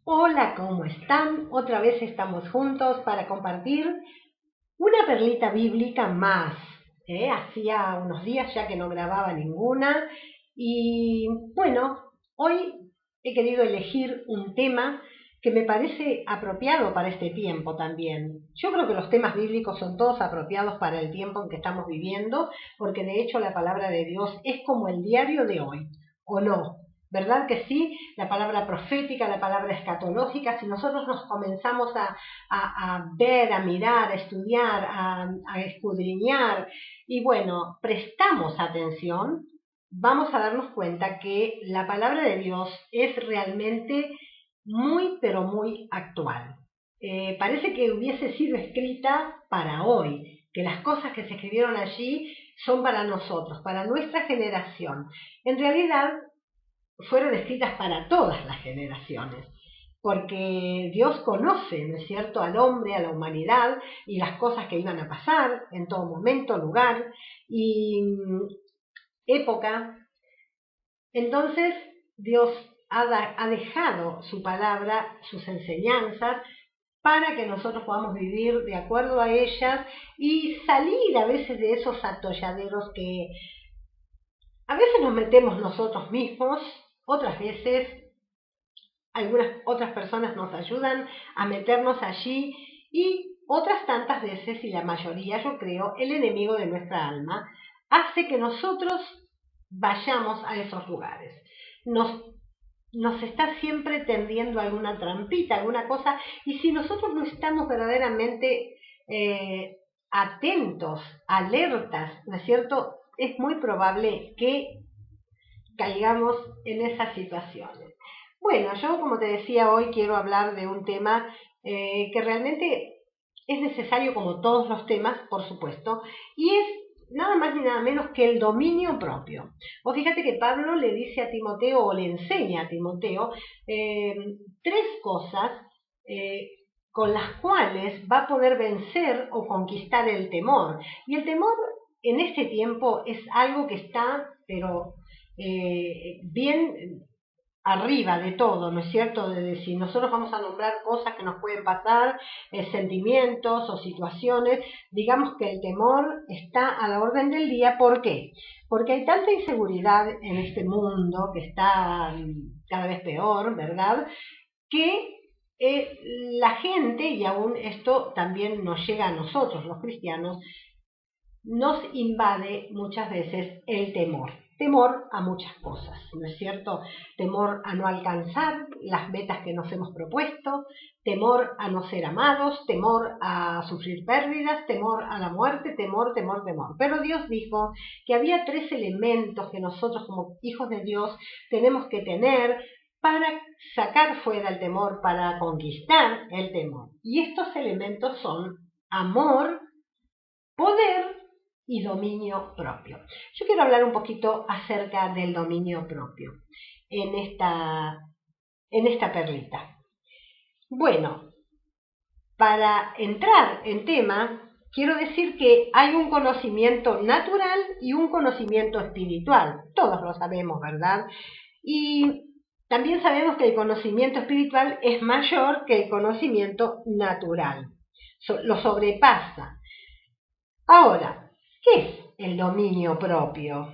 Hola, ¿cómo están? Otra vez estamos juntos para compartir una perlita bíblica más. Hacía unos días ya que no grababa ninguna y bueno, hoy he querido elegir un tema que me parece apropiado para este tiempo también. Yo creo que los temas bíblicos son todos apropiados para el tiempo en que estamos viviendo, porque de hecho la palabra de Dios es como el diario de hoy, ¿o no? ¿Verdad que sí? La palabra profética, la palabra escatológica, si nosotros nos comenzamos a ver, a mirar, a estudiar, a escudriñar y bueno, prestamos atención, vamos a darnos cuenta que la palabra de Dios es realmente muy, pero muy actual. Parece que hubiese sido escrita para hoy, que las cosas que se escribieron allí son para nosotros, para nuestra generación. En realidad, fueron escritas para todas las generaciones, porque Dios conoce, ¿no es cierto?, al hombre, a la humanidad y las cosas que iban a pasar en todo momento, lugar y época. Entonces, Dios ha dejado su palabra, sus enseñanzas, para que nosotros podamos vivir de acuerdo a ellas y salir a veces de esos atolladeros que a veces nos metemos nosotros mismos, otras veces algunas otras personas nos ayudan a meternos allí y otras tantas veces, y la mayoría yo creo, el enemigo de nuestra alma hace que nosotros vayamos a esos lugares. Nos, nos está siempre tendiendo alguna trampita, alguna cosa, y si nosotros no estamos verdaderamente atentos, alertas, ¿no es cierto? Es muy probable que caigamos en esas situaciones. Bueno, yo como te decía hoy quiero hablar de un tema que realmente es necesario como todos los temas, por supuesto, y es nada más ni nada menos que el dominio propio. O fíjate que Pablo le dice a Timoteo o le enseña a Timoteo eh, tres cosas eh, con las cuales va a poder vencer o conquistar el temor. Y el temor en este tiempo es algo que está, pero bien arriba de todo, ¿no es cierto? De decir, nosotros vamos a nombrar cosas que nos pueden pasar, sentimientos o situaciones, digamos que el temor está a la orden del día. ¿Por qué? Porque hay tanta inseguridad en este mundo que está cada vez peor, ¿verdad? Que la gente, y aún esto también nos llega a nosotros los cristianos, nos invade muchas veces el temor. Temor a muchas cosas, ¿no es cierto? Temor a no alcanzar las metas que nos hemos propuesto, temor a no ser amados, temor a sufrir pérdidas, temor a la muerte, temor, temor, temor. Pero Dios dijo que había tres elementos que nosotros como hijos de Dios tenemos que tener para sacar fuera el temor, para conquistar el temor. Y estos elementos son amor, poder y dominio propio. Yo quiero hablar un poquito acerca del dominio propio en esta perlita. Bueno, para entrar en tema, quiero decir que hay un conocimiento natural y un conocimiento espiritual. Todos lo sabemos, ¿verdad? Y también sabemos que el conocimiento espiritual es mayor que el conocimiento natural. Lo sobrepasa. Ahora, ¿qué es el dominio propio?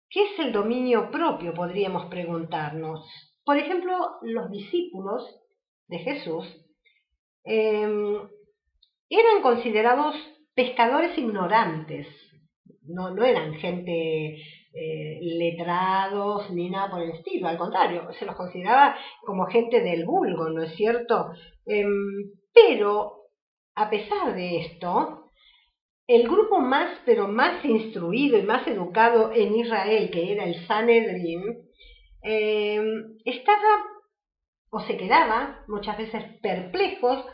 ¿Qué es el dominio propio? Podríamos preguntarnos. Por ejemplo, los discípulos de Jesús eh, eran considerados pescadores ignorantes, no eran gente letrados ni nada por el estilo, al contrario, se los consideraba como gente del vulgo, ¿no es cierto? Pero, a pesar de esto, el grupo más, pero más instruido y más educado en Israel, que era el Sanedrín, eh, estaba o se quedaba muchas veces perplejos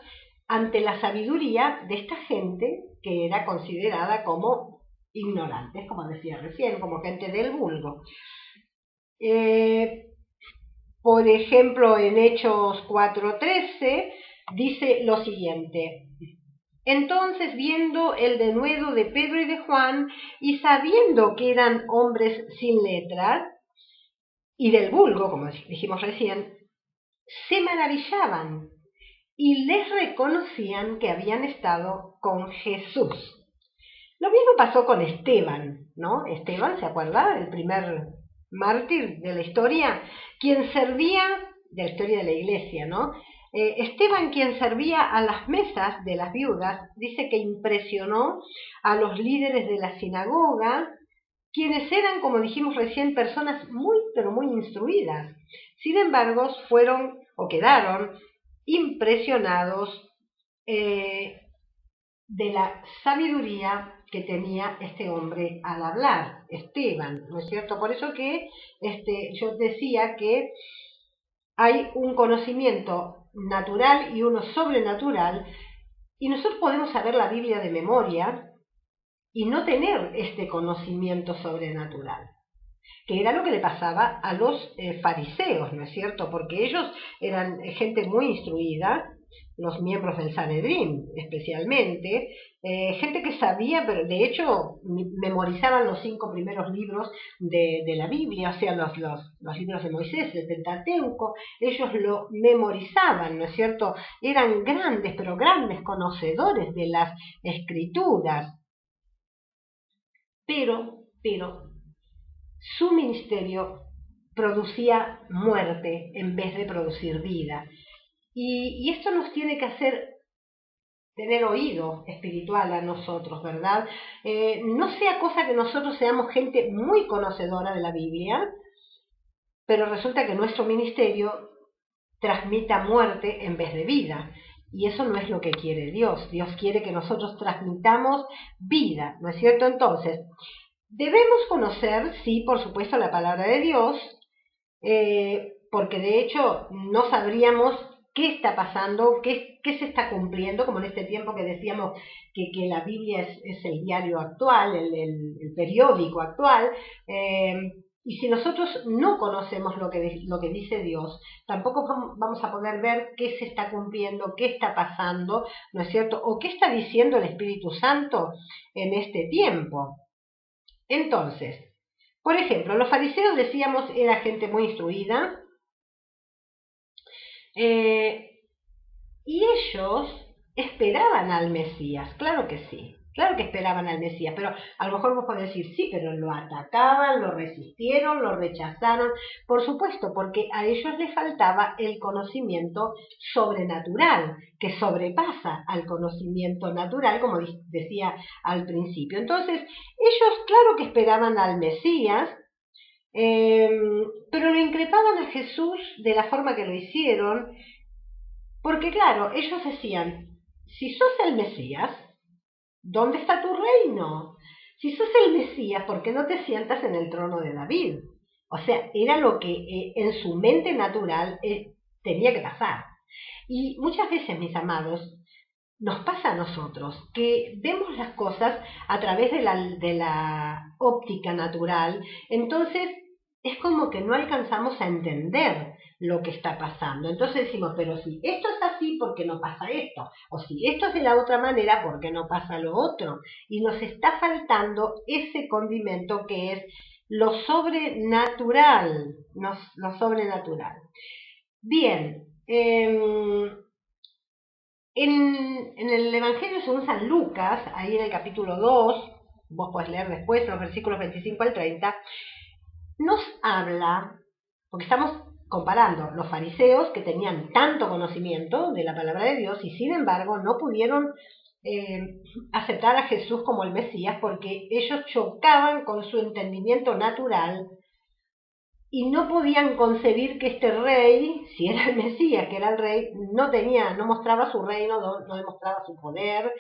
ante la sabiduría de esta gente que era considerada como ignorantes, como decía recién, como gente del vulgo. Eh, por ejemplo, en Hechos 4:13 dice lo siguiente: entonces, viendo el denuedo de Pedro y de Juan, y sabiendo que eran hombres sin letras, y del vulgo, como dijimos recién, se maravillaban y les reconocían que habían estado con Jesús. Lo mismo pasó con Esteban, ¿no? Esteban, ¿se acuerda? El primer mártir de la historia, quien servía, de la historia de la iglesia, ¿no? Esteban, quien servía a las mesas de las viudas, dice que impresionó a los líderes de la sinagoga, quienes eran, como dijimos recién, personas muy, pero muy instruidas. Sin embargo, fueron o quedaron impresionados de la sabiduría que tenía este hombre al hablar, Esteban, ¿no es cierto? Por eso que yo decía que hay un conocimiento natural y uno sobrenatural, y nosotros podemos saber la Biblia de memoria y no tener este conocimiento sobrenatural, que era lo que le pasaba a los fariseos, ¿no es cierto? Porque ellos eran gente muy instruida, los miembros del Sanedrín especialmente, gente que sabía, pero de hecho memorizaban los 5 primeros libros de la Biblia, o sea, los libros de Moisés, el Pentateuco, ellos lo memorizaban, ¿no es cierto? Eran grandes, pero grandes conocedores de las escrituras, pero su ministerio producía muerte en vez de producir vida. Y esto nos tiene que hacer tener oído espiritual a nosotros, ¿verdad? No sea cosa que nosotros seamos gente muy conocedora de la Biblia, pero resulta que nuestro ministerio transmita muerte en vez de vida. Y eso no es lo que quiere Dios. Dios quiere que nosotros transmitamos vida, ¿no es cierto? Entonces, debemos conocer, sí, por supuesto, la palabra de Dios, porque de hecho no sabríamos qué está pasando, qué se está cumpliendo, como en este tiempo que decíamos que la Biblia es el diario actual, el periódico actual, y si nosotros no conocemos lo que dice Dios, tampoco vamos a poder ver qué se está cumpliendo, qué está pasando, ¿no es cierto? O qué está diciendo el Espíritu Santo en este tiempo. Entonces, por ejemplo, los fariseos, decíamos, era gente muy instruida, y ellos esperaban al Mesías, claro que sí, claro que esperaban al Mesías, pero a lo mejor vos podés decir, sí, pero lo atacaban, lo resistieron, lo rechazaron, por supuesto, porque a ellos les faltaba el conocimiento sobrenatural, que sobrepasa al conocimiento natural, como decía al principio. Entonces, ellos claro que esperaban al Mesías, pero lo increpaban a Jesús de la forma que lo hicieron, porque claro, ellos decían, si sos el Mesías, ¿dónde está tu reino? Si sos el Mesías, ¿por qué no te sientas en el trono de David? O sea, era lo que en su mente natural tenía que pasar. Y muchas veces, mis amados, nos pasa a nosotros que vemos las cosas a través de la óptica natural, entonces es como que no alcanzamos a entender lo que está pasando. Entonces decimos, pero si esto es así, ¿por qué no pasa esto? O si esto es de la otra manera, ¿por qué no pasa lo otro? Y nos está faltando ese condimento que es lo sobrenatural, lo sobrenatural. Bien, en el Evangelio según San Lucas, ahí en el capítulo 2, vos podés leer después, en los versículos 25 al 30, nos habla, porque estamos comparando los fariseos que tenían tanto conocimiento de la palabra de Dios y sin embargo no pudieron aceptar a Jesús como el Mesías porque ellos chocaban con su entendimiento natural y no podían concebir que este rey, si era el Mesías, que era el rey, no mostraba su reino, no demostraba su poder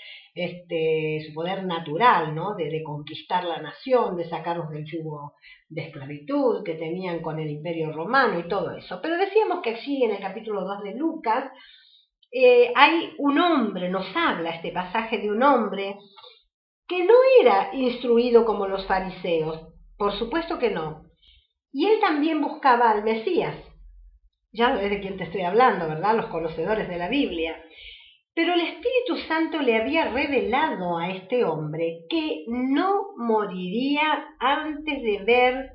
natural, ¿no? De conquistar la nación, de sacarlos del yugo de esclavitud que tenían con el Imperio Romano y todo eso. Pero decíamos que allí en el capítulo 2 de Lucas hay un hombre, nos habla este pasaje de un hombre que no era instruido como los fariseos, por supuesto que no. Y él también buscaba al Mesías. Ya ves de quién te estoy hablando, ¿verdad? Los conocedores de la Biblia. Pero el Espíritu Santo le había revelado a este hombre que no moriría antes de ver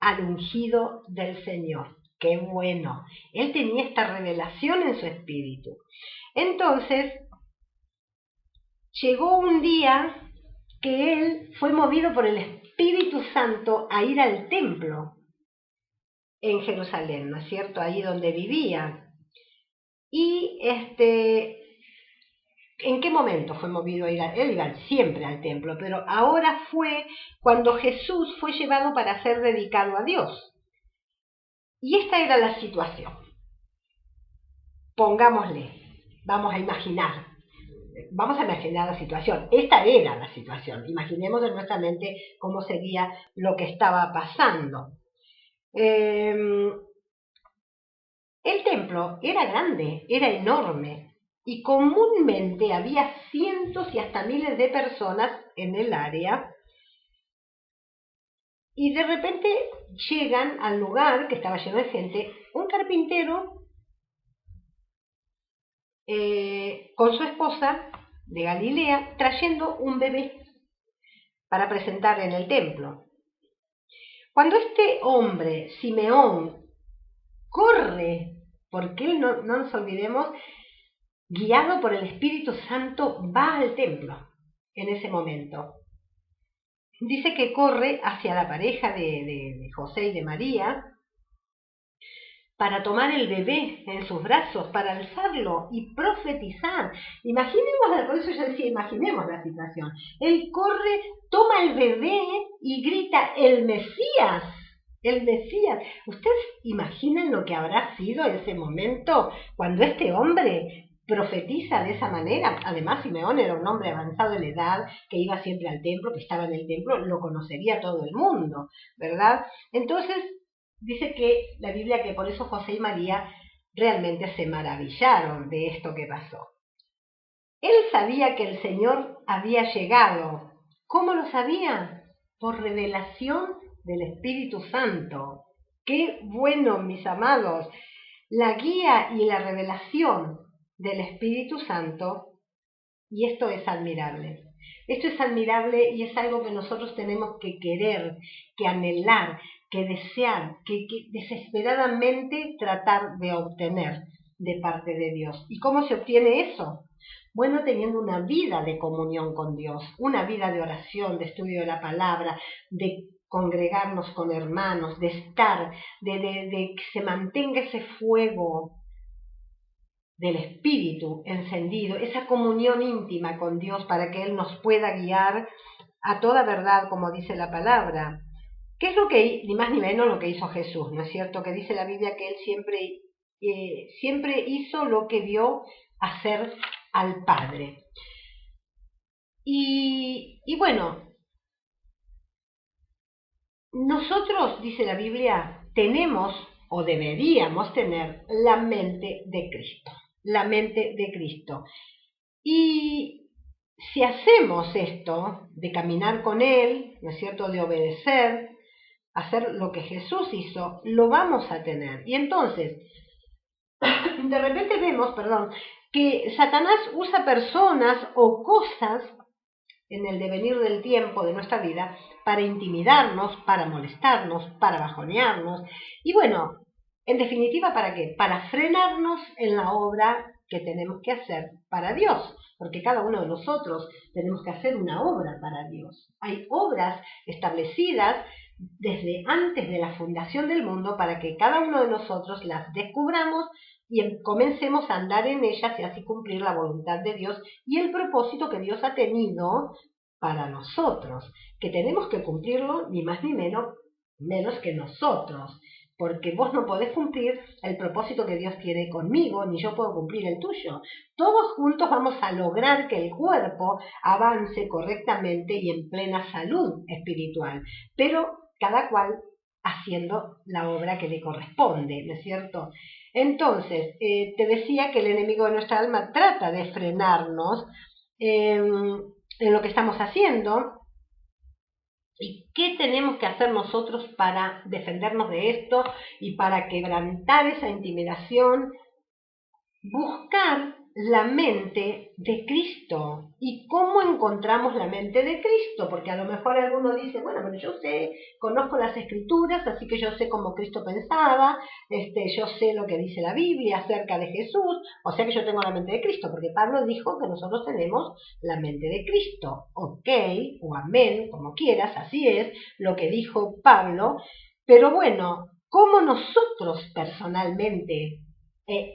al ungido del Señor, qué bueno. Él tenía esta revelación en su espíritu. Entonces, llegó un día que él fue movido por el Espíritu Santo a ir al templo en Jerusalén, ¿no es cierto? Ahí donde vivía. Y ¿en qué momento fue movido a ir? Él iba siempre al templo, pero ahora fue cuando Jesús fue llevado para ser dedicado a Dios. Y esta era la situación. Pongámosle, vamos a imaginar la situación. Esta era la situación. Imaginemos en nuestra mente cómo sería lo que estaba pasando. El templo era grande, era enorme, y comúnmente había cientos y hasta miles de personas en el área, y de repente llegan al lugar que estaba lleno de gente, un carpintero con su esposa de Galilea, trayendo un bebé para presentar en el templo. Cuando este hombre, Simeón, corre, porque él, no nos olvidemos, guiado por el Espíritu Santo, va al templo en ese momento. Dice que corre hacia la pareja de José y de María para tomar el bebé en sus brazos, para alzarlo y profetizar. Imaginemos, por eso yo decía, imaginemos la situación. Él corre, toma el bebé y grita, ¡el Mesías! ¡El Mesías! ¿Ustedes imaginan lo que habrá sido ese momento cuando este hombre profetiza de esa manera? Además, Simeón era un hombre avanzado en edad, que iba siempre al templo, que estaba en el templo, lo conocería todo el mundo, ¿verdad? Entonces, dice que la Biblia que por eso José y María realmente se maravillaron de esto que pasó. Él sabía que el Señor había llegado. ¿Cómo lo sabía? Por revelación del Espíritu Santo. ¡Qué bueno, mis amados! La guía y la revelación del Espíritu Santo, y esto es admirable. Esto es admirable y es algo que nosotros tenemos que querer, que anhelar, que desear, que desesperadamente tratar de obtener de parte de Dios. ¿Y cómo se obtiene eso? Bueno, teniendo una vida de comunión con Dios, una vida de oración, de estudio de la palabra, de congregarnos con hermanos, de estar, de que se mantenga ese fuego del Espíritu encendido, esa comunión íntima con Dios para que Él nos pueda guiar a toda verdad, como dice la palabra. ¿Qué es lo que, ni más ni menos, lo que hizo Jesús? ¿No es cierto? Que dice la Biblia que Él siempre hizo lo que vio hacer al Padre. Y bueno, nosotros, dice la Biblia, tenemos o deberíamos tener la mente de Cristo. La mente de Cristo. Y si hacemos esto, de caminar con Él, ¿no es cierto?, de obedecer, hacer lo que Jesús hizo, lo vamos a tener. Y entonces, de repente vemos, que Satanás usa personas o cosas en el devenir del tiempo de nuestra vida para intimidarnos, para molestarnos, para bajonearnos. Y bueno, en definitiva, ¿para qué? Para frenarnos en la obra que tenemos que hacer para Dios, porque cada uno de nosotros tenemos que hacer una obra para Dios. Hay obras establecidas desde antes de la fundación del mundo para que cada uno de nosotros las descubramos y comencemos a andar en ellas y así cumplir la voluntad de Dios y el propósito que Dios ha tenido para nosotros, que tenemos que cumplirlo ni más ni menos que nosotros, porque vos no podés cumplir el propósito que Dios tiene conmigo, ni yo puedo cumplir el tuyo. Todos juntos vamos a lograr que el cuerpo avance correctamente y en plena salud espiritual, pero cada cual haciendo la obra que le corresponde, ¿no es cierto? Entonces, te decía que el enemigo de nuestra alma trata de frenarnos en lo que estamos haciendo. ¿Y qué tenemos que hacer nosotros para defendernos de esto y para quebrantar esa intimidación buscar la mente de Cristo. ¿Y cómo encontramos la mente de Cristo? Porque a lo mejor alguno dice, bueno, pero yo sé, conozco las Escrituras, así que yo sé cómo Cristo pensaba, yo sé lo que dice la Biblia acerca de Jesús, o sea que yo tengo la mente de Cristo, porque Pablo dijo que nosotros tenemos la mente de Cristo. Ok, o amén, como quieras, así es lo que dijo Pablo, pero bueno, ¿cómo nosotros personalmente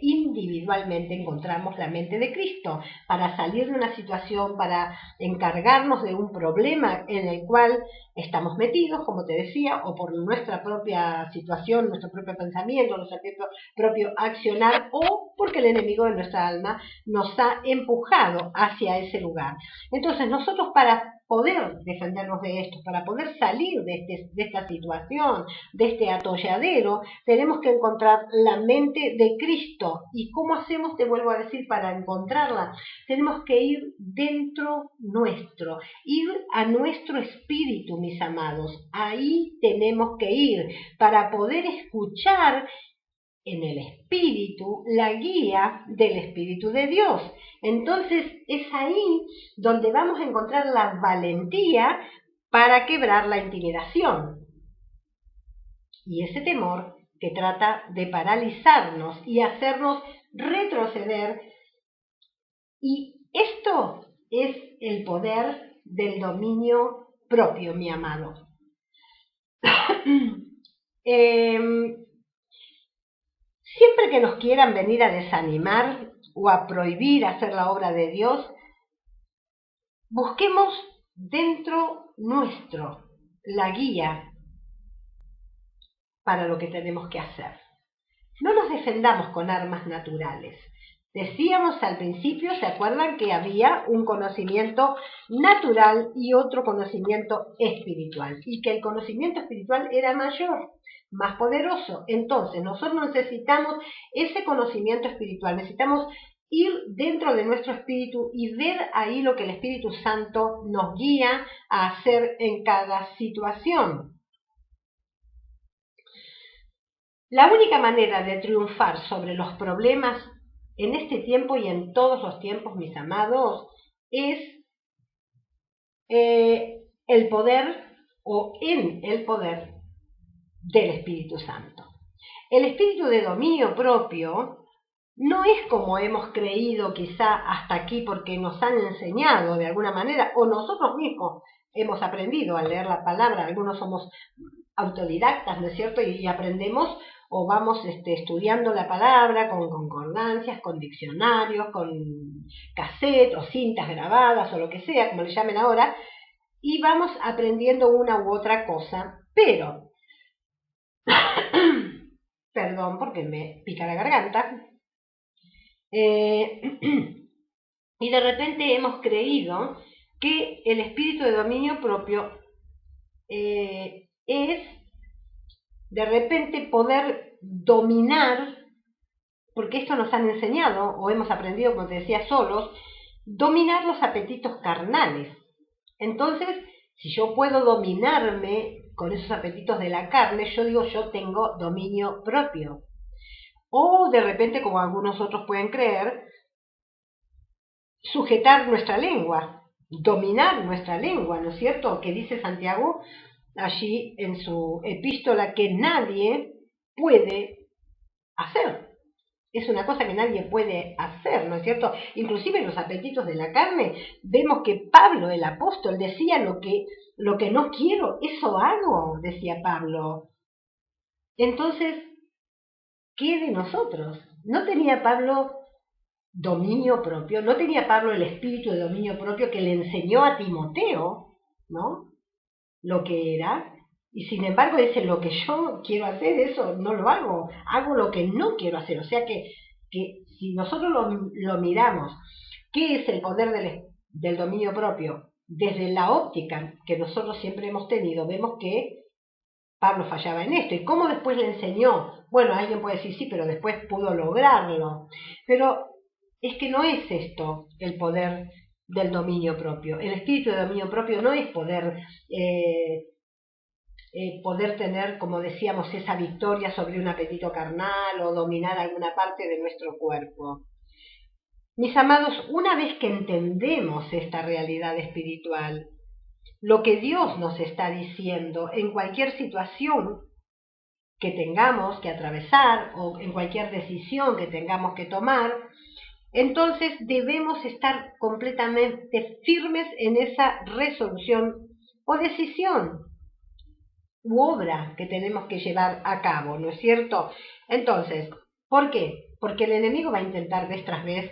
individualmente encontramos la mente de Cristo para salir de una situación, para encargarnos de un problema en el cual estamos metidos, como te decía, o por nuestra propia situación, nuestro propio pensamiento, nuestro propio accionar, o porque el enemigo de nuestra alma nos ha empujado hacia ese lugar? Entonces nosotros, para poder defendernos de esto, para poder salir de esta situación, de este atolladero, tenemos que encontrar la mente de Cristo. ¿Y cómo hacemos? Te vuelvo a decir, para encontrarla, tenemos que ir dentro nuestro, ir a nuestro espíritu, mis amados. Ahí tenemos que ir para poder escuchar en el Espíritu la guía del Espíritu de Dios. Entonces es ahí donde vamos a encontrar la valentía para quebrar la intimidación y ese temor que trata de paralizarnos y hacernos retroceder. Y esto es el poder del dominio propio, mi amado. Siempre que nos quieran venir a desanimar o a prohibir hacer la obra de Dios, busquemos dentro nuestro la guía para lo que tenemos que hacer. No nos defendamos con armas naturales. Decíamos al principio, ¿se acuerdan que había un conocimiento natural y otro conocimiento espiritual? Y que el conocimiento espiritual era mayor, más poderoso. Entonces, nosotros necesitamos ese conocimiento espiritual, necesitamos ir dentro de nuestro espíritu y ver ahí lo que el Espíritu Santo nos guía a hacer en cada situación. La única manera de triunfar sobre los problemas en este tiempo y en todos los tiempos, mis amados, es el poder o en el poder del Espíritu Santo. El espíritu de dominio propio no es como hemos creído quizá hasta aquí porque nos han enseñado de alguna manera o nosotros mismos hemos aprendido a leer la palabra. Algunos somos autodidactas, ¿no es cierto? Y aprendemos o vamos estudiando la palabra con concordancias, con diccionarios, con cassette o cintas grabadas o lo que sea, como le llamen ahora, y vamos aprendiendo una u otra cosa, pero, perdón porque me pica la garganta, y de repente hemos creído que el espíritu de dominio propio es de repente poder dominar, porque esto nos han enseñado o hemos aprendido, como te decía, solos, dominar los apetitos carnales. Entonces, si yo puedo dominarme con esos apetitos de la carne, yo digo, yo tengo dominio propio. O de repente, como algunos otros pueden creer, sujetar nuestra lengua, dominar nuestra lengua, ¿no es cierto? Que dice Santiago allí en su epístola que nadie puede hacer. Es una cosa que nadie puede hacer, ¿no es cierto? Inclusive los apetitos de la carne, vemos que Pablo, el apóstol, decía lo que no quiero, eso hago, decía Pablo. Entonces, ¿qué de nosotros? ¿No tenía Pablo dominio propio? ¿No tenía Pablo el espíritu de dominio propio que le enseñó a Timoteo, ¿no? Lo que era? Y sin embargo dice, lo que yo quiero hacer, eso no lo hago lo que no quiero hacer. O sea que si nosotros lo miramos, ¿qué es el poder del dominio propio? Desde la óptica que nosotros siempre hemos tenido, vemos que Pablo fallaba en esto. ¿Y cómo después le enseñó? Bueno, alguien puede decir sí, pero después pudo lograrlo. Pero es que no es esto el poder del dominio propio. El espíritu de dominio propio no es poder tener, como decíamos, esa victoria sobre un apetito carnal o dominar alguna parte de nuestro cuerpo. Mis amados, una vez que entendemos esta realidad espiritual, lo que Dios nos está diciendo en cualquier situación que tengamos que atravesar o en cualquier decisión que tengamos que tomar, entonces debemos estar completamente firmes en esa resolución o decisión u obra que tenemos que llevar a cabo, ¿no es cierto? Entonces, ¿por qué? Porque el enemigo va a intentar vez tras vez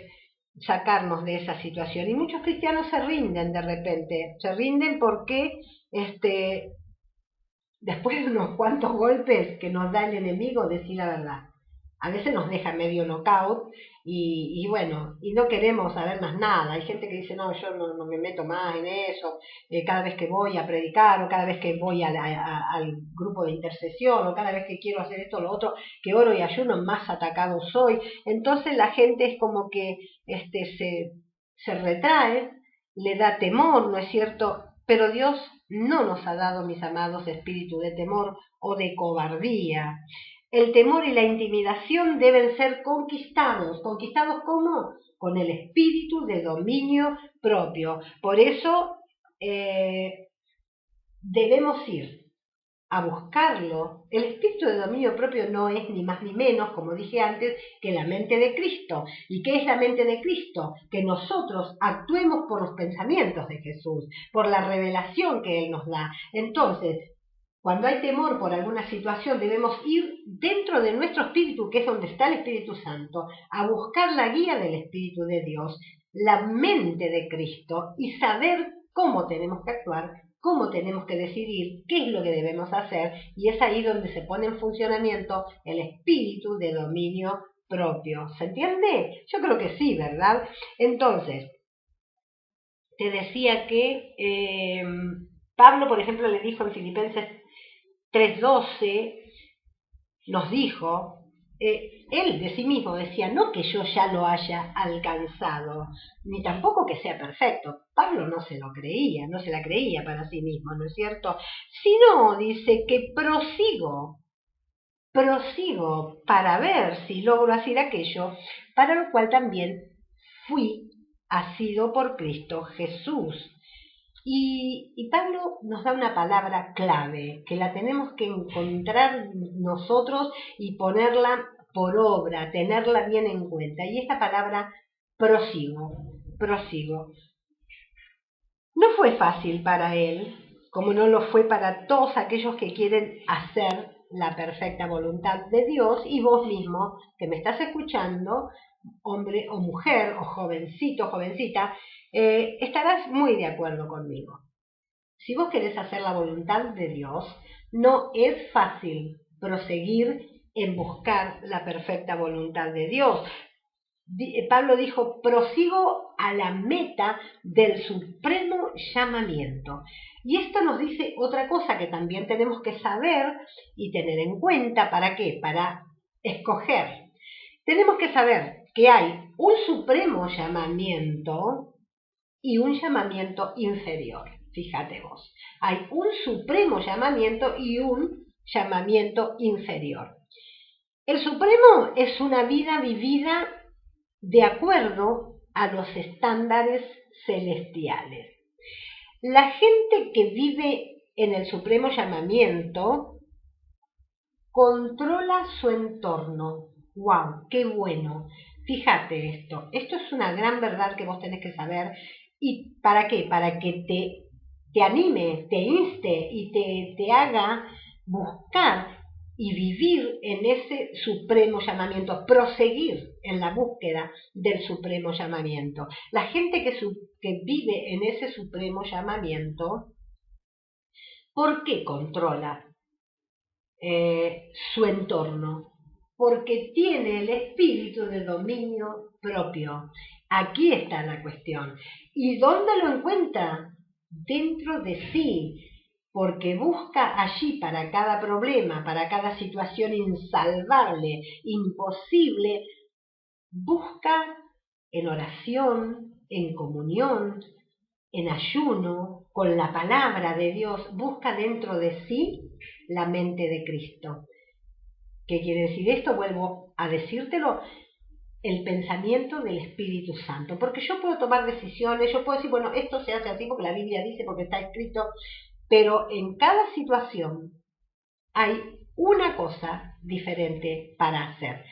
sacarnos de esa situación y muchos cristianos se rinden de repente, se rinden porque después de unos cuantos golpes que nos da el enemigo, decir la verdad. A veces nos deja medio knockout y bueno, y no queremos saber más nada. Hay gente que dice, no, yo no me meto más en eso. Cada vez que voy a predicar o cada vez que voy al grupo de intercesión o cada vez que quiero hacer esto o lo otro, que oro y ayuno, más atacado soy. Entonces la gente es como que se retrae, le da temor, ¿no es cierto? Pero Dios no nos ha dado, mis amados, espíritu de temor o de cobardía. El temor y la intimidación deben ser conquistados. ¿Conquistados cómo? Con el espíritu de dominio propio. Por eso debemos ir a buscarlo. El espíritu de dominio propio no es ni más ni menos, como dije antes, que la mente de Cristo. ¿Y qué es la mente de Cristo? Que nosotros actuemos por los pensamientos de Jesús, por la revelación que Él nos da. Entonces, cuando hay temor por alguna situación, debemos ir dentro de nuestro espíritu, que es donde está el Espíritu Santo, a buscar la guía del Espíritu de Dios, la mente de Cristo, y saber cómo tenemos que actuar, cómo tenemos que decidir, qué es lo que debemos hacer, y es ahí donde se pone en funcionamiento el espíritu de dominio propio. ¿Se entiende? Yo creo que sí, ¿verdad? Entonces, te decía que Pablo, por ejemplo, le dijo en Filipenses 3:12, nos dijo, él de sí mismo decía, no que yo ya lo haya alcanzado, ni tampoco que sea perfecto. Pablo no se lo creía, no se la creía para sí mismo, ¿no es cierto? Sino, dice, que prosigo para ver si logro hacer aquello, para lo cual también fui asido por Cristo Jesús. Y Pablo nos da una palabra clave, que la tenemos que encontrar nosotros y ponerla por obra, tenerla bien en cuenta. Y esta palabra, prosigo. No fue fácil para él, como no lo fue para todos aquellos que quieren hacer la perfecta voluntad de Dios, y vos mismo, que me estás escuchando, hombre o mujer, o jovencito, jovencita, estarás muy de acuerdo conmigo. Si vos querés hacer la voluntad de Dios, no es fácil proseguir en buscar la perfecta voluntad de Dios. Pablo dijo, prosigo a la meta del supremo llamamiento. Y esto nos dice otra cosa que también tenemos que saber y tener en cuenta. ¿Para qué? Para escoger. Tenemos que saber que hay un supremo llamamiento y un llamamiento inferior. Fíjate vos, hay un supremo llamamiento y un llamamiento inferior. El supremo es una vida vivida de acuerdo a los estándares celestiales. La gente que vive en el supremo llamamiento controla su entorno. ¡Wow! ¡Qué bueno! Fíjate esto es una gran verdad que vos tenés que saber. ¿Y para qué? Para que te anime, te inste y te haga buscar y vivir en ese supremo llamamiento, proseguir en la búsqueda del supremo llamamiento. La gente que vive en ese supremo llamamiento, ¿por qué controla su entorno? Porque tiene el espíritu de dominio propio. Aquí está la cuestión. ¿Y dónde lo encuentra? Dentro de sí, porque busca allí para cada problema, para cada situación insalvable, imposible, busca en oración, en comunión, en ayuno, con la palabra de Dios, busca dentro de sí la mente de Cristo. ¿Qué quiere decir esto? Vuelvo a decírtelo. el pensamiento del Espíritu Santo, porque yo puedo tomar decisiones, yo puedo decir, bueno, esto se hace así porque la Biblia dice, porque está escrito, pero en cada situación hay una cosa diferente para hacer.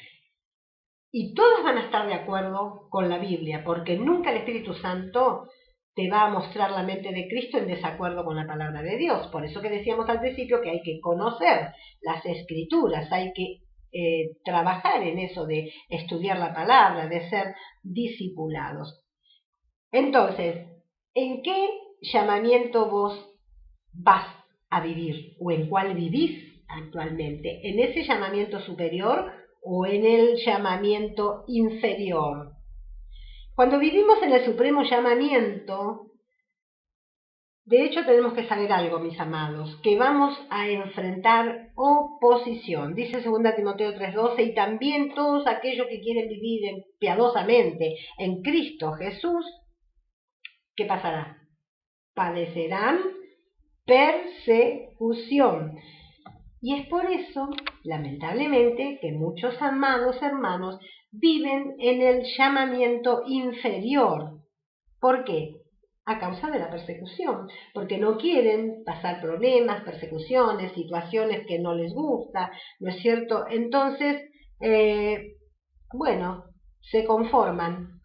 Y todas van a estar de acuerdo con la Biblia, porque nunca el Espíritu Santo te va a mostrar la mente de Cristo en desacuerdo con la palabra de Dios. Por eso que decíamos al principio que hay que conocer las Escrituras, hay que trabajar en eso de estudiar la palabra, de ser discipulados. Entonces, ¿en qué llamamiento vos vas a vivir o en cuál vivís actualmente? ¿En ese llamamiento superior o en el llamamiento inferior? Cuando vivimos en el supremo llamamiento, de hecho tenemos que saber algo, mis amados, que vamos a enfrentar oposición. Dice 2 Timoteo 3:12, y también todos aquellos que quieren vivir piadosamente en Cristo Jesús, ¿qué pasará? Padecerán persecución. Y es por eso, lamentablemente, que muchos amados hermanos viven en el llamamiento inferior. ¿Por qué? A causa de la persecución, porque no quieren pasar problemas, persecuciones, situaciones que no les gusta, ¿no es cierto? Entonces, bueno, se conforman.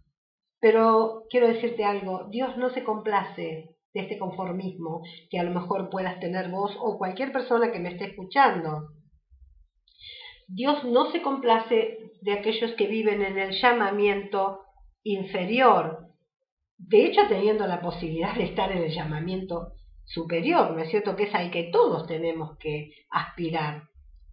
Pero quiero decirte algo, Dios no se complace de este conformismo que a lo mejor puedas tener vos o cualquier persona que me esté escuchando. Dios no se complace de aquellos que viven en el llamamiento inferior, de hecho teniendo la posibilidad de estar en el llamamiento superior, ¿no es cierto? Que es al que todos tenemos que aspirar,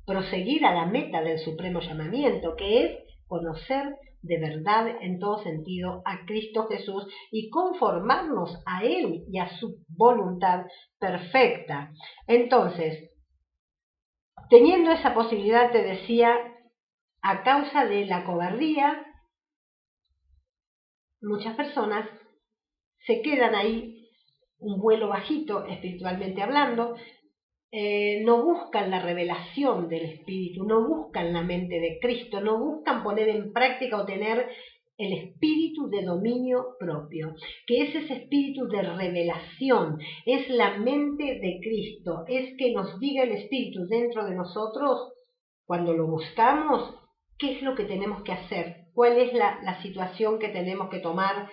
proseguir a la meta del supremo llamamiento, que es conocer de verdad en todo sentido a Cristo Jesús y conformarnos a Él y a su voluntad perfecta. Entonces, teniendo esa posibilidad, te decía, a causa de la cobardía, muchas personas se quedan ahí, un vuelo bajito espiritualmente hablando, no buscan la revelación del Espíritu, no buscan la mente de Cristo, no buscan poner en práctica o tener el espíritu de dominio propio, que es ese espíritu de revelación, es la mente de Cristo, es que nos diga el Espíritu dentro de nosotros, cuando lo buscamos, qué es lo que tenemos que hacer, cuál es la situación que tenemos que tomar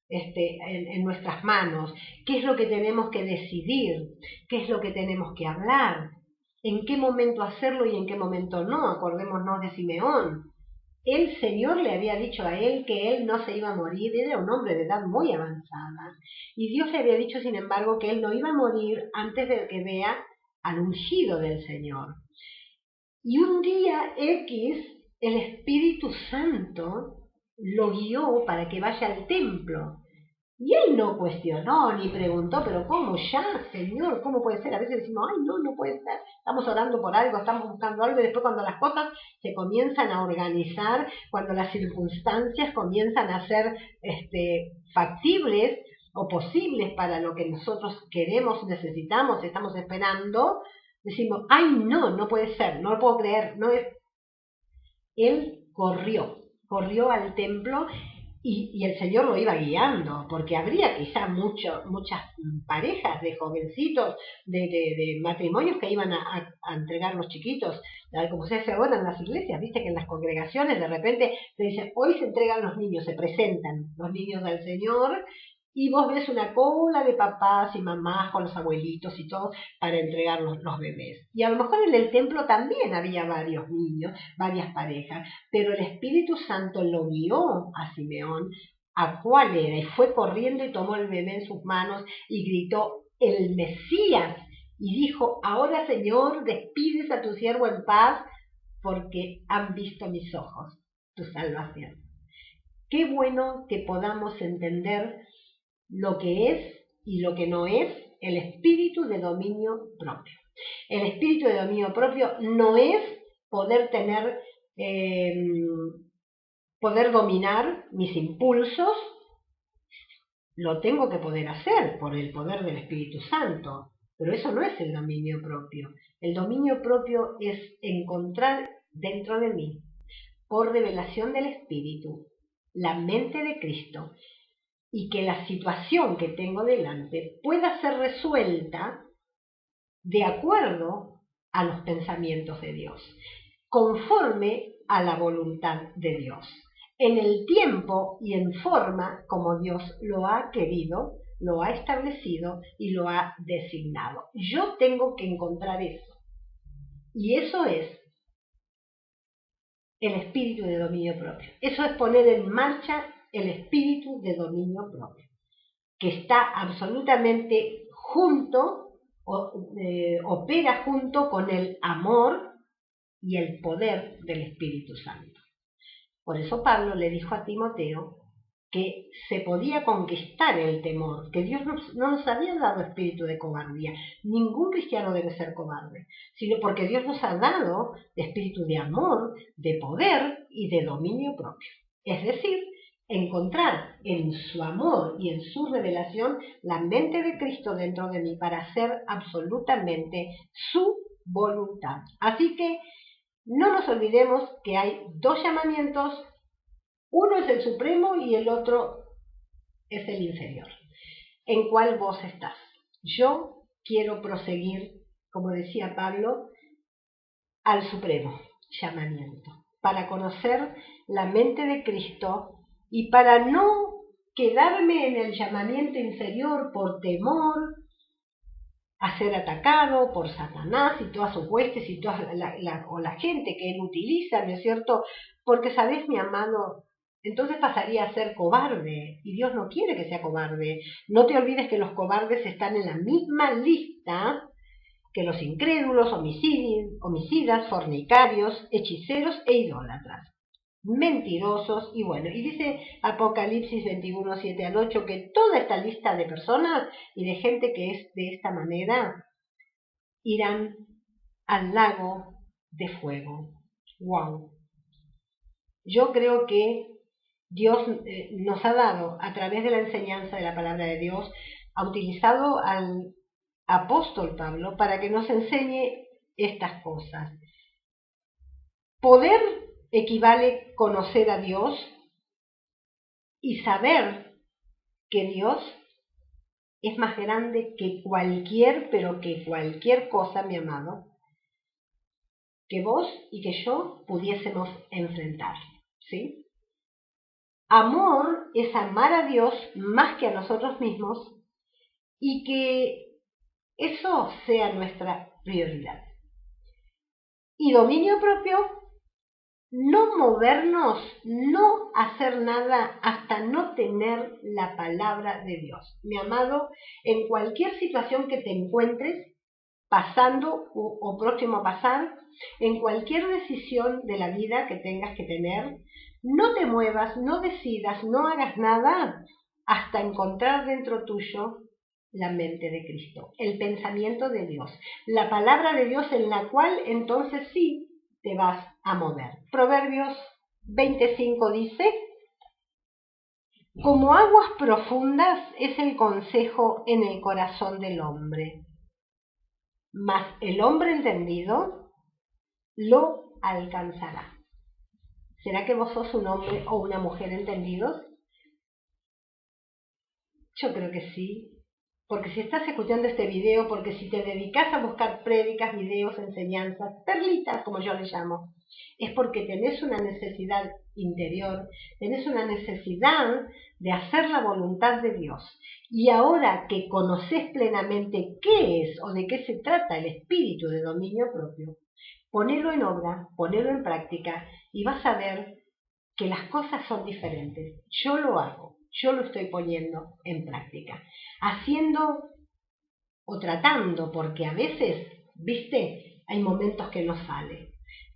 en nuestras manos, qué es lo que tenemos que decidir, qué es lo que tenemos que hablar, en qué momento hacerlo y en qué momento no. Acordémonos de Simeón. El Señor le había dicho a él que él no se iba a morir, era un hombre de edad muy avanzada, y Dios le había dicho, sin embargo, que él no iba a morir antes de que vea al ungido del Señor. Y un día X, el Espíritu Santo lo guió para que vaya al templo. Y él no cuestionó ni preguntó, pero ¿cómo ya, Señor? ¿Cómo puede ser? A veces decimos, ay, no puede ser. Estamos orando por algo, estamos buscando algo, y después cuando las cosas se comienzan a organizar, cuando las circunstancias comienzan a ser factibles o posibles para lo que nosotros queremos, necesitamos, estamos esperando, decimos, ay, no puede ser, no lo puedo creer, no es. Él corrió al templo y el Señor lo iba guiando, porque habría quizá muchas parejas de jovencitos, de matrimonios que iban a entregar los chiquitos, como se hace ahora en las iglesias, viste que en las congregaciones de repente te dicen, hoy se entregan los niños, se presentan los niños al Señor, y vos ves una cola de papás y mamás con los abuelitos y todo para entregar los bebés. Y a lo mejor en el templo también había varios niños, varias parejas, pero el Espíritu Santo lo guió a Simeón a cuál era, y fue corriendo y tomó el bebé en sus manos y gritó, el Mesías, y dijo, ahora Señor, despides a tu siervo en paz, porque han visto mis ojos tu salvación. Qué bueno que podamos entender lo que es y lo que no es el espíritu de dominio propio. El espíritu de dominio propio no es poder tener, poder dominar mis impulsos, lo tengo que poder hacer por el poder del Espíritu Santo, pero eso no es el dominio propio. El dominio propio es encontrar dentro de mí por revelación del Espíritu, la mente de Cristo, y que la situación que tengo delante pueda ser resuelta de acuerdo a los pensamientos de Dios, conforme a la voluntad de Dios, en el tiempo y en forma como Dios lo ha querido, lo ha establecido y lo ha designado. Yo tengo que encontrar eso. Y eso es el espíritu de dominio propio. Eso es poner en marcha el espíritu de dominio propio, que está absolutamente junto, opera junto con el amor y el poder del Espíritu Santo. Por eso Pablo le dijo a Timoteo que se podía conquistar el temor, que Dios no nos había dado espíritu de cobardía. Ningún cristiano debe ser cobarde, sino porque Dios nos ha dado espíritu de amor, de poder y de dominio propio. Es decir, encontrar en su amor y en su revelación la mente de Cristo dentro de mí para hacer absolutamente su voluntad. Así que no nos olvidemos que hay dos llamamientos. Uno es el supremo y el otro es el inferior. ¿En cuál vos estás? Yo quiero proseguir, como decía Pablo, al supremo llamamiento, para conocer la mente de Cristo y para no quedarme en el llamamiento inferior por temor a ser atacado por Satanás y todas sus huestes y toda la gente que él utiliza, ¿no es cierto? Porque, ¿sabes, mi amado? Entonces pasaría a ser cobarde, y Dios no quiere que sea cobarde. No te olvides que los cobardes están en la misma lista que los incrédulos, homicidas, fornicarios, hechiceros e idólatras, mentirosos, y bueno, y dice Apocalipsis 21, 7 al 8, que toda esta lista de personas y de gente que es de esta manera irán al lago de fuego. ¡Wow! Yo creo que Dios nos ha dado, a través de la enseñanza de la palabra de Dios, ha utilizado al apóstol Pablo para que nos enseñe estas cosas. Poder equivale conocer a Dios y saber que Dios es más grande que pero que cualquier cosa, mi amado, que vos y que yo pudiésemos enfrentar, ¿sí? Amor es amar a Dios más que a nosotros mismos y que eso sea nuestra prioridad. Y dominio propio, no movernos, no hacer nada hasta no tener la palabra de Dios. Mi amado, en cualquier situación que te encuentres, pasando o próximo a pasar, en cualquier decisión de la vida que tengas que tener, no te muevas, no decidas, no hagas nada hasta encontrar dentro tuyo la mente de Cristo, el pensamiento de Dios, la palabra de Dios, en la cual entonces sí te vas a mover. Proverbios 25 dice: como aguas profundas es el consejo en el corazón del hombre, mas el hombre entendido lo alcanzará. ¿Será que vos sos un hombre o una mujer entendidos? Yo creo que sí. Porque si estás escuchando este video, porque si te dedicas a buscar prédicas, videos, enseñanzas, perlitas, como yo les llamo, es porque tenés una necesidad interior, tenés una necesidad de hacer la voluntad de Dios. Y ahora que conoces plenamente qué es o de qué se trata el espíritu de dominio propio, ponelo en obra, ponelo en práctica y vas a ver que las cosas son diferentes. Yo lo hago. Yo lo estoy poniendo en práctica, haciendo o tratando, porque a veces, viste, hay momentos que no sale.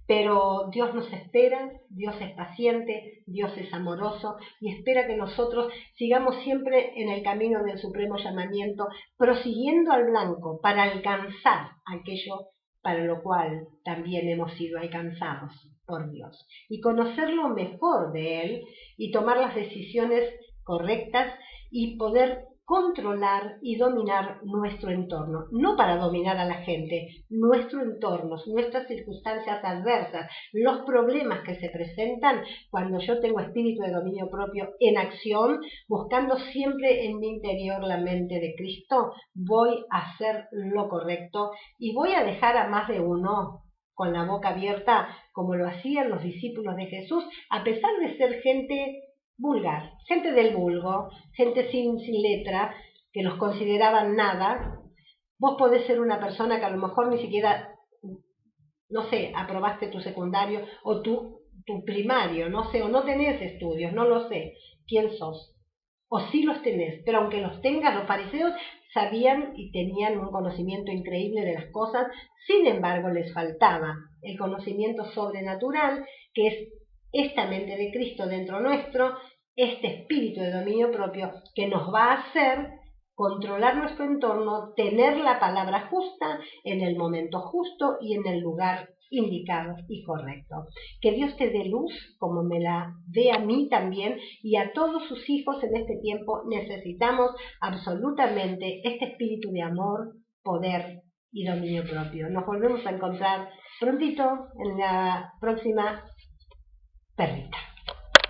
Pero Dios nos espera, Dios es paciente, Dios es amoroso y espera que nosotros sigamos siempre en el camino del supremo llamamiento, prosiguiendo al blanco para alcanzar aquello para lo cual también hemos sido alcanzados por Dios. Y conocer lo mejor de Él y tomar las decisiones correctas y poder controlar y dominar nuestro entorno, no para dominar a la gente, nuestro entorno, nuestras circunstancias adversas, los problemas que se presentan cuando yo tengo espíritu de dominio propio en acción, buscando siempre en mi interior la mente de Cristo, voy a hacer lo correcto y voy a dejar a más de uno con la boca abierta, como lo hacían los discípulos de Jesús, a pesar de ser gente vulgar, gente del vulgo, gente sin letra, que los consideraban nada. Vos podés ser una persona que a lo mejor ni siquiera, no sé, aprobaste tu secundario o tu primario, no sé, o no tenés estudios, no lo sé, quién sos. O sí los tenés, pero aunque los tengas, los fariseos sabían y tenían un conocimiento increíble de las cosas, sin embargo les faltaba el conocimiento sobrenatural, que es esta mente de Cristo dentro nuestro, este espíritu de dominio propio que nos va a hacer controlar nuestro entorno, tener la palabra justa en el momento justo y en el lugar indicado y correcto. Que Dios te dé luz como me la dé a mí también y a todos sus hijos en este tiempo. Necesitamos absolutamente este espíritu de amor, poder y dominio propio. Nos volvemos a encontrar prontito en la próxima perlita.